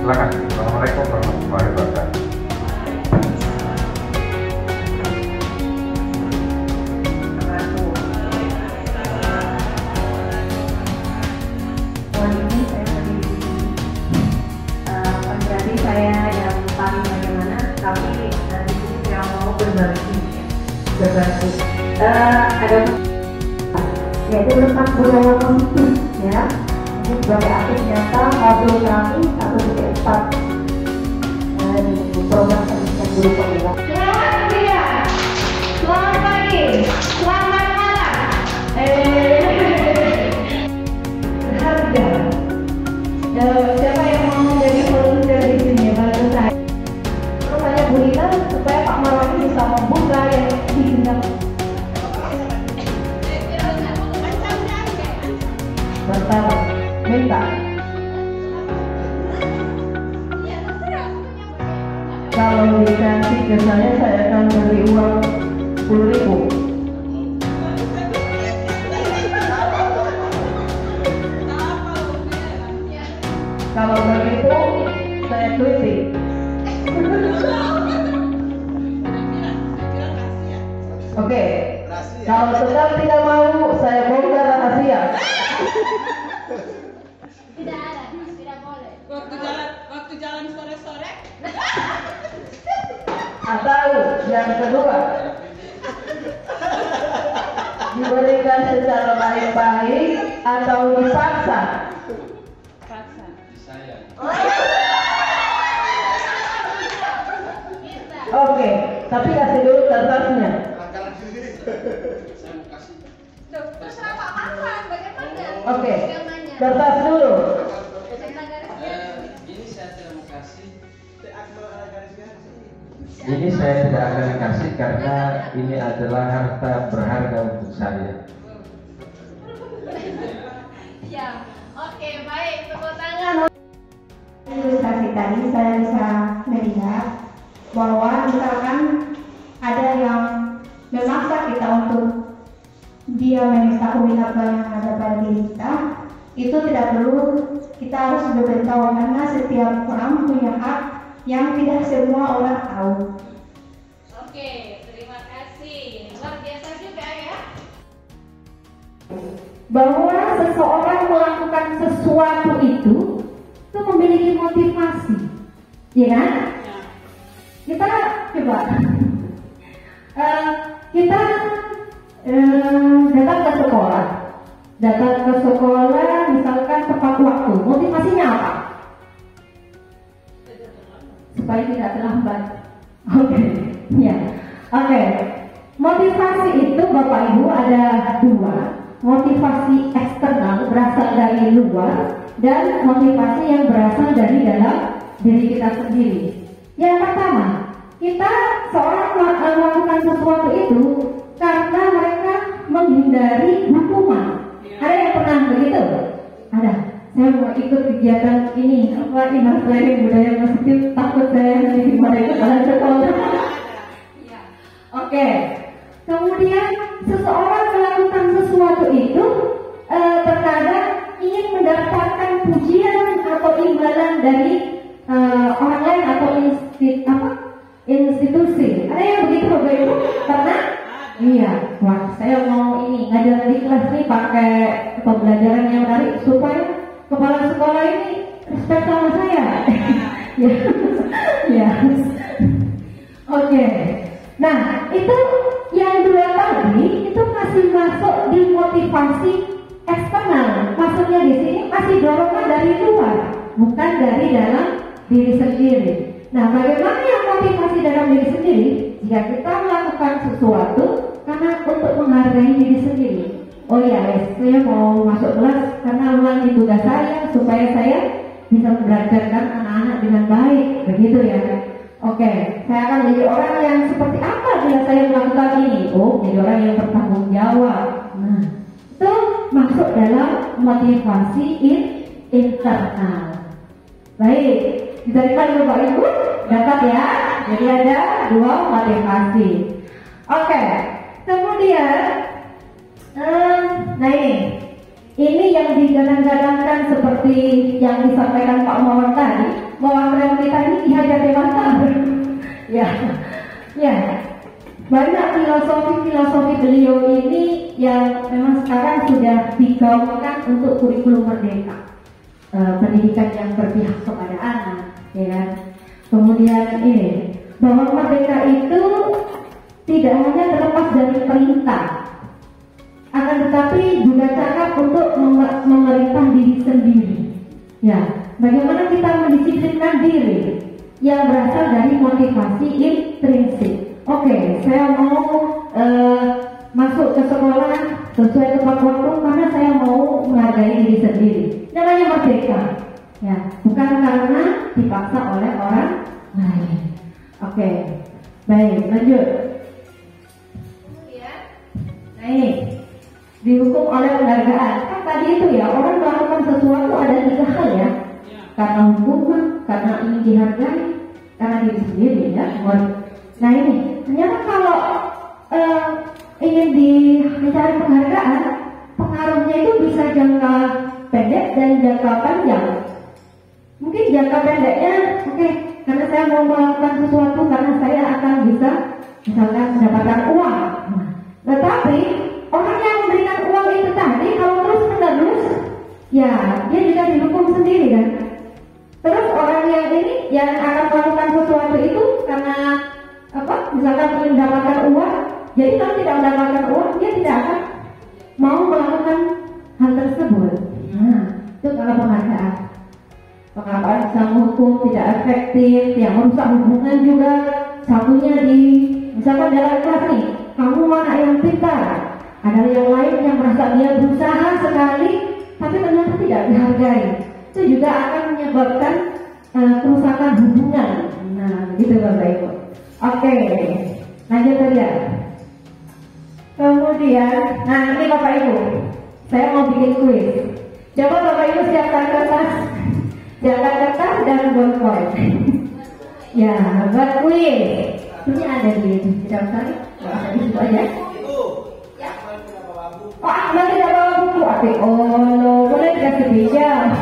Silakan. Assalamualaikum warahmatullahi wabarakatuh. Berarti saya yang paling bagaimana, tapi di sini saya mau berbagi. Ada yaitu letak budaya positif, ya. Ini sebagai aktif nyata modul kami 1.4 di program pendidikan guru pemula. Selamat siang, selamat pagi, selamat malam. Harga. Siapa yang mau menjadi volunteer di sini? Bantu saya. Terus saya Bu Lina supaya Pak Marwan bisa membuka yang diingat. Bentar, minta. Kalau dikasih ke saya akan beri uang 10.000. Kalau begitu, saya tweeting. Oke, kalau tetap tidak mau, saya bongkar rahasia. Tidak ada, tidak boleh. Waktu jalan sore-sore. Atau yang kedua, diberikan secara baik-baik atau dipaksa. Oke, tapi kasih dulu kertasnya. Terserah Pak Marwan, bagaimana? Oke, kertas dulu. Ini saya tidak akan kasih karena ini adalah harta berharga untuk saya. Ya, oke, baik, tepuk tangan. Ilustrasi tadi saya bisa melihat bahwa misalkan ada yang memaksa kita untuk dia mengetahui apa yang ada pada diri kita, itu tidak perlu kita harus memberitahu karena setiap orang punya hak yang tidak semua orang tahu. Oke, terima kasih. Luar biasa juga ya. Bahwa seseorang melakukan sesuatu itu memiliki motivasi, ya kan? Kita coba kita datang ke sekolah misalkan tepat waktu. Motivasinya apa? Supaya tidak terlambat. Oke, ya. Oke. Motivasi itu Bapak Ibu ada dua. Motivasi eksternal berasal dari luar dan motivasi yang berasal dari dalam diri kita sendiri. Yang pertama, kita seorang melakukan sesuatu itu karena mereka menghindari hukuman. Ada yang pernah begitu? Ada. Saya mau ikut kegiatan ini, apa iman saya budaya positif, takut saya nanti mereka pada sekolah. Oke. Kemudian seseorang melakukan sesuatu itu terkadang ingin mendapatkan pujian atau imbalan dari orang lain atau institusi. Ada yang begitu Bapak Ibu? Pernah? Iya. Wah, saya mau ini ngajar di kelas nih pakai pembelajaran yang menarik supaya kepala sekolah ini respect sama saya. Ya. Ya. Oke. Nah, itu yang dua tadi itu masih masuk di motivasi eksternal. Maksudnya di sini masih dorongan dari luar, bukan dari dalam diri sendiri. Nah, bagaimana yang motivasi dalam diri sendiri? Jika kita melakukan sesuatu karena untuk menghargai diri sendiri. Oh ya, saya mau masuk kelas karena ulangi tugas saya supaya saya bisa membelajarkan anak-anak dengan baik, begitu ya. Oke, saya akan jadi orang yang seperti apa bila saya melakukan ini? Oh, jadi orang yang bertanggung jawab. Nah, itu masuk dalam motivasi internal. Baik, diterima Bapak Ibu? Dapat ya? Jadi ada dua motivasi. Oke, kemudian, nah ini Ini yang digadang-gadangkan seperti yang disampaikan Pak Mawar tadi, bahwa realita ini dihajar dewasa. Ya, ya. Banyak filosofi beliau ini yang memang sekarang sudah digaungkan untuk kurikulum merdeka, pendidikan yang berpihak kepada anak, ya kan? Kemudian ini bahwa merdeka itu tidak hanya terlepas dari perintah, akan tetapi juga cakap untuk memerintah diri sendiri. Ya, bagaimana kita mendisiplinkan diri yang berasal dari motivasi intrinsik. Oke, saya mau masuk ke sekolah sesuai tepat waktu karena saya mau menghargai diri sendiri. Namanya merdeka. Ya, bukan karena dipaksa oleh orang lain. Oke, baik, lanjut. Nah ini dihukum oleh penghargaan. Kan tadi itu ya, orang melakukan sesuatu ada 3 hal ya. Karena hukuman, karena ingin dihargai, karena diri sendiri ya. Nah ini, ternyata kalau ingin mencari penghargaan, pengaruhnya itu bisa jangka pendek dan jangka panjang. Mungkin jangka pendeknya, oke, karena saya mau melakukan sesuatu karena saya akan bisa misalkan mendapatkan uang. Tetapi orang yang memberikan uang itu tadi kalau terus menerus, ya dia juga dihukum sendiri kan. Terus orang yang ini yang akan melakukan sesuatu itu karena apa? Misalkan ingin mendapatkan uang, jadi kalau tidak mendapatkan uang dia tidak akan mau melakukan hal tersebut. Nah, itu kalau penghargaan. Penghargaan bisa menghukum tidak efektif, yang merusak hubungan juga. Satunya di misalkan dalam kelas nih, kamu anak yang pintar, ada yang lain yang merasa dia berusaha sekali, tapi ternyata tidak dihargai. Itu juga akan menyebabkan kerusakan hubungan. Nah, gitu Bapak Ibu. Oke, lanjut saja. Kemudian, nah ini Bapak Ibu, saya mau bikin kuis. Coba Bapak Ibu siapkan kertas dan bolpen. Ya, buat kuis. Ini ada di tidak usah, ada di situ aja. Pak, nanti tidak bawa buku. Oh, boleh dikasih pinjam.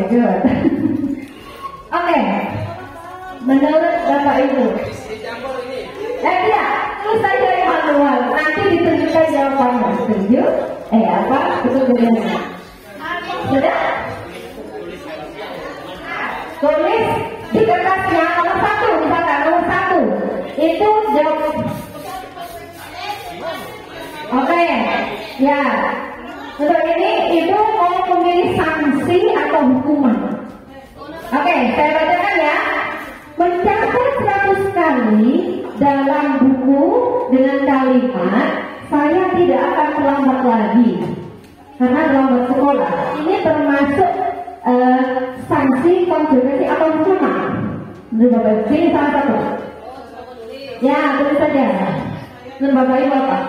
Good. Oke. Menurut Bapak Ibu. Tidak, tulis saja yang manual. Nanti ditunjukkan jawabannya. Setuju? Apa? Betul benar. Sudah? Tulis di kertasnya nomor 1, misalkan nomor 1. Itu jawab. Oke. Ya. Untuk ini itu mau memilih sanksi atau hukuman. Oke, saya bacakan ya. Mencatat 100 kali dalam buku dengan kalimat saya tidak akan terlambat lagi karena terlambat sekolah. Ini termasuk sanksi, konsekuensi atau hukuman. Menurut Bapak Ibu, ini salah satu. Ya, tulis saja. Menurut Bapak Ibu apa?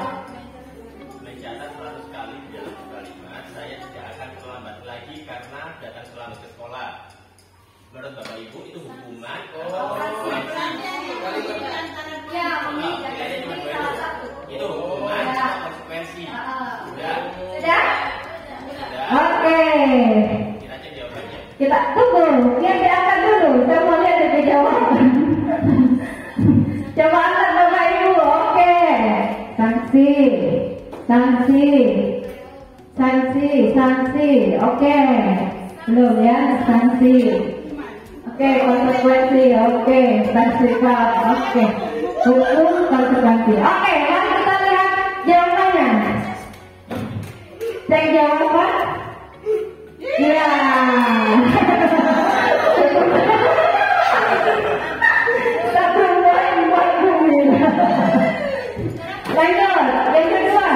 Menurut Bapak Ibu itu hukuman. Itu hukuman konsekuensi. Sudah? Oke. Kita cek jawabannya. Kita tunggu. Dia diangkat dulu. Saya mau lihat dari jawaban. Coba angkat Bapak Ibu. Oke. Sanksi. Oke. Belum ya, sanksi. Oke, konsekuensi. Oke, sanksi Pak. Oke. Hukum konsekuensi. Oke, mari kita lihat jawabannya. Cek jawaban. Ya. Satu poin buat Bumi. Lanjut, yang kedua.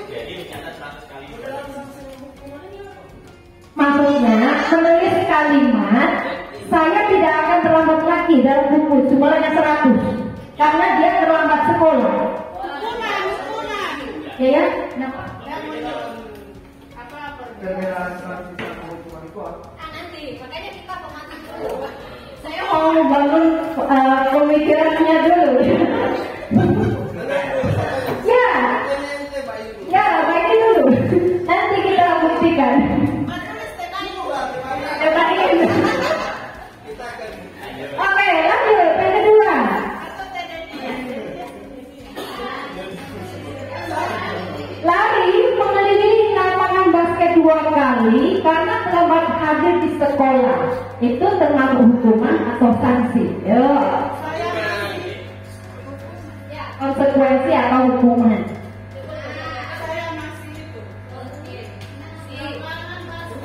Jadi mencatat 100 kali. Maksudnya menulis kalimat saya tidak akan terlambat lagi dalam buku jumlahnya 100 karena dia terlambat sekolah. Hukuman. Ya. mau bangun pemikirannya dulu. Ya, baik dulu. Nanti kita buktikan. Oke, lanjut. Yang kedua. Lari mengelilingi lapangan basket 2 kali karena terlambat hadir di sekolah. Itu termasuk hukuman atau sanksi? Yo. Konsekuensi atau hukuman?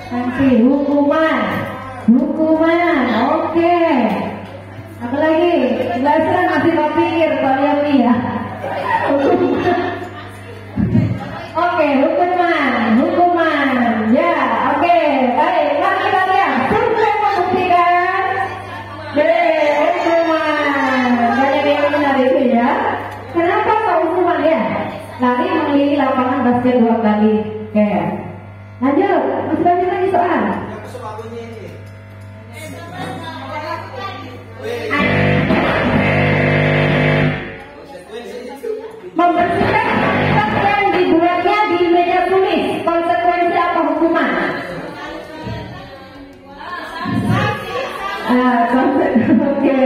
Sanksi, hukuman. Oke. Apa lagi? Belajar masih mau pikir kalian nih ya. Oke, hukuman. Ya, oke. Baik, mari kita lihat. Survei membuktikan. Hukuman. Banyak yang benar itu ya. Kenapa kok hukuman ya? Lari mengelilingi lapangan basket 2 kali. Oke. Lanjut, masih banyak lagi soal. Membersihkan kertas yang dibuatnya di meja tulis, konsekuensi apa hukuman? Oke.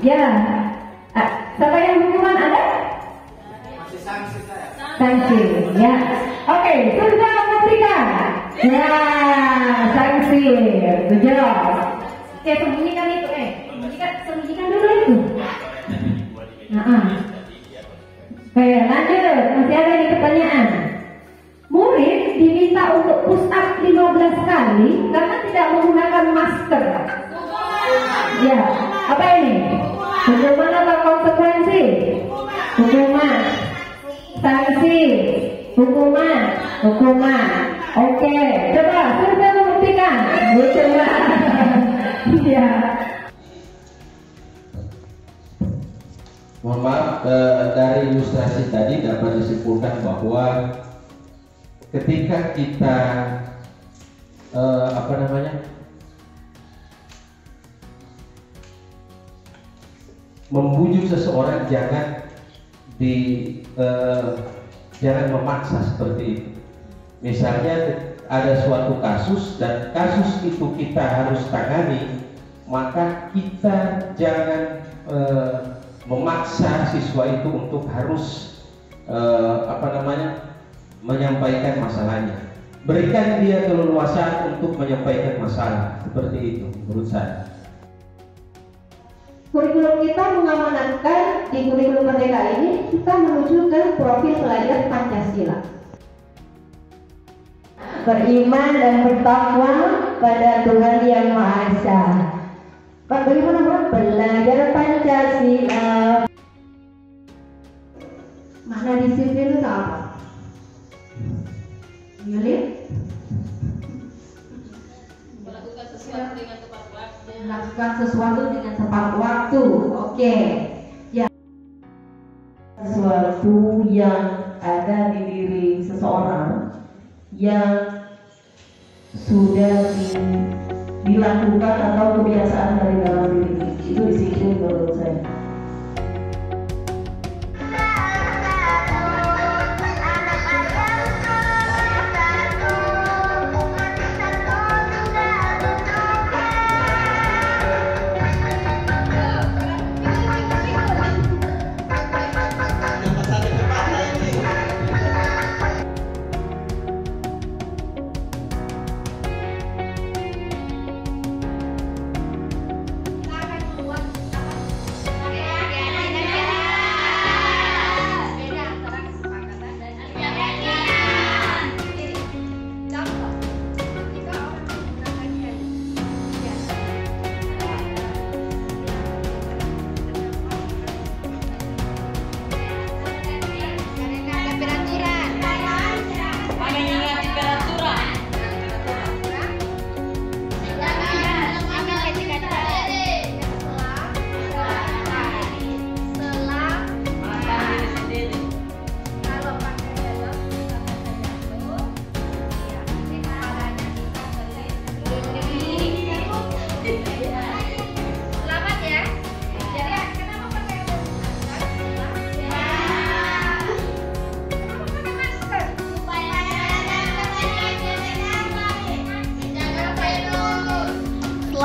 Ya. Siapa yang hukuman ada? Sanksi. Ya. Oke, sudah membuktikan. Ya, sanksi. Tujuh. Oke, sembunyikan itu. Sembunyikan dulu itu. Oke, lanjut. Masih ada nih pertanyaan. Murid diminta untuk push up 15 kali karena tidak menggunakan masker. Ya, apa ini? Hukuman atau konsekuensi? Hukuman. Sanksi. Hukuman. Oke, coba sudah membuktikan. Coba. Ya. Mohon maaf, dari ilustrasi tadi dapat disimpulkan bahwa ketika kita membujuk seseorang jangan memaksa seperti itu. Misalnya ada suatu kasus dan kasus itu kita harus tangani, maka kita jangan memaksa siswa itu untuk harus menyampaikan masalahnya. Berikan dia keleluasaan untuk menyampaikan masalah, seperti itu menurut saya. Kurikulum kita mengamanatkan di kurikulum Merdeka ini kita menuju ke profil pelajar Pancasila. Beriman dan bertakwa pada Tuhan Yang Maha Esa. Bagaimana belajar Pancasila? Makna disiplin itu apa? Yuli? Melakukan sesuatu dengan tepat waktu. Melakukan sesuatu dengan tepat waktu. Oke. Ya. Sesuatu yang ada di diri seseorang yang sudah dilakukan atau kebiasaan dari dalam diri, itu disiplin menurut saya.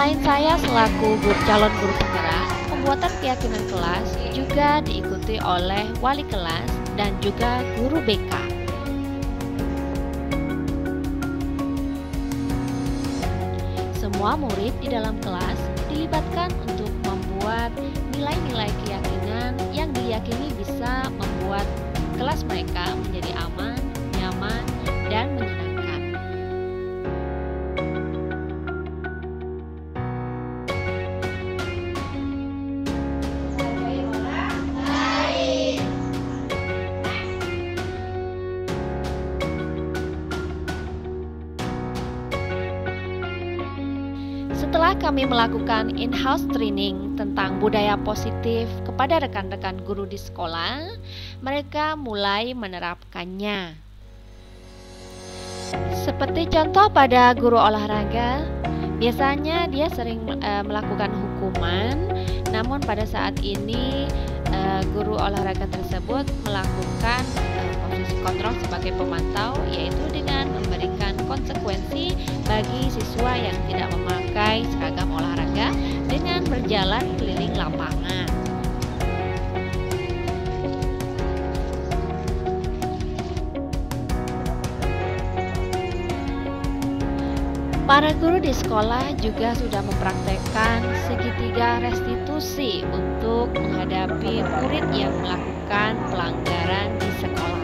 Selain saya selaku calon guru penggerak, pembuatan keyakinan kelas juga diikuti oleh wali kelas dan juga guru BK. Semua murid di dalam kelas dilibatkan untuk membuat nilai-nilai keyakinan yang diyakini bisa membuat kelas mereka menjadi aman, nyaman, dan menyenangkan. Setelah kami melakukan in-house training tentang budaya positif kepada rekan-rekan guru di sekolah, mereka mulai menerapkannya. Seperti contoh pada guru olahraga, biasanya dia sering melakukan hukuman, namun pada saat ini guru olahraga tersebut melakukan posisi kontrol sebagai pemantau, yaitu dengan memberikan konsekuensi bagi siswa yang tidak memakai seragam olahraga dengan berjalan keliling lapangan. Para guru di sekolah juga sudah mempraktekkan segitiga restitusi untuk menghadapi murid yang melakukan pelanggaran di sekolah.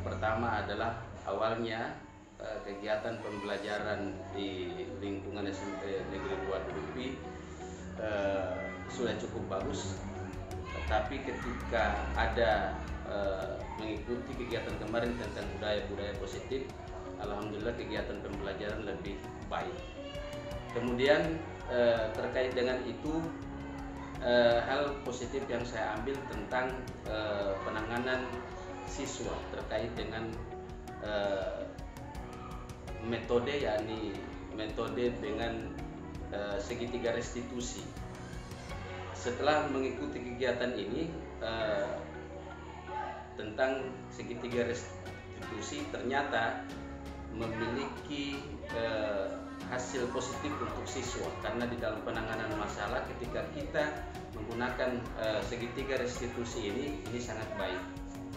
Pertama adalah awalnya kegiatan pembelajaran di lingkungan SMP Negeri 2 Dukupi sudah cukup bagus, tetapi ketika ada mengikuti kegiatan kemarin tentang budaya-budaya positif, alhamdulillah kegiatan pembelajaran lebih baik. Kemudian terkait dengan itu, hal positif yang saya ambil tentang penanganan siswa terkait dengan metode, yakni metode dengan segitiga restitusi. Setelah mengikuti kegiatan ini tentang segitiga restitusi, ternyata memiliki hasil positif untuk siswa, karena di dalam penanganan masalah ketika kita menggunakan segitiga restitusi ini sangat baik.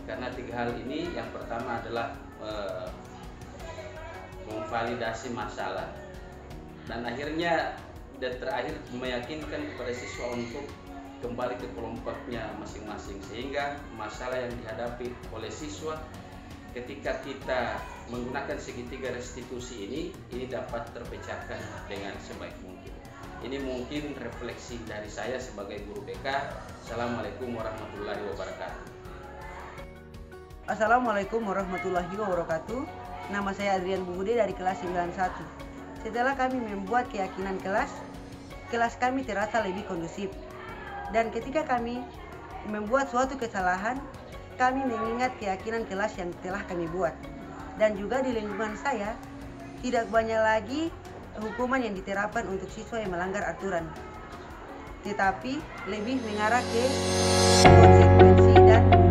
Karena tiga hal ini, yang pertama adalah memvalidasi masalah, dan akhirnya dan terakhir meyakinkan kepada siswa untuk kembali ke kelompoknya masing-masing, sehingga masalah yang dihadapi oleh siswa ketika kita menggunakan segitiga restitusi ini dapat terpecahkan dengan sebaik mungkin. Ini mungkin refleksi dari saya sebagai guru BK. Assalamualaikum warahmatullahi wabarakatuh. Assalamualaikum warahmatullahi wabarakatuh. Nama saya Adrian Bumude dari kelas 91. Setelah kami membuat keyakinan kelas kami terasa lebih kondusif. Dan ketika kami membuat suatu kesalahan, kami mengingat keyakinan kelas yang telah kami buat. Dan juga di lingkungan saya, tidak banyak lagi hukuman yang diterapkan untuk siswa yang melanggar aturan, tetapi lebih mengarah ke konsekuensi dan